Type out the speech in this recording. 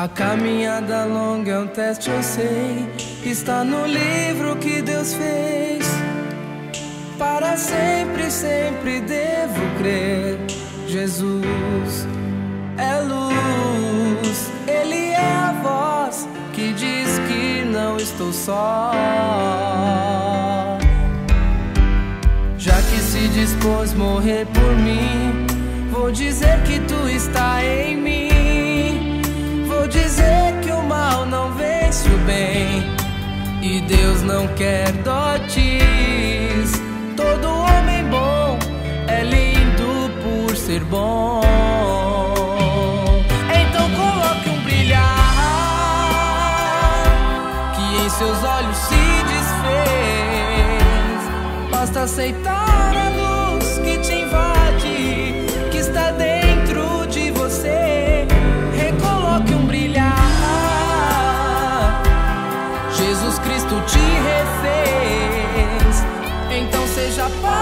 A caminhada longa é um teste, eu sei. Está no livro que Deus fez. Para sempre, sempre devo crer. Jesus é luz, Ele é a voz que diz que não estou só. Já que se dispôs morrer por mim, vou dizer que tu está em mim. Vou dizer que o mal não vence o bem, e Deus não quer dotes. Todo homem bom é lindo por ser bom. Então coloque um brilhar que em seus olhos se desfez. Basta aceitar a luz que te invade, que está dentro de você. Recoloque um brilhar. Jesus Cristo te refez. Então seja paz.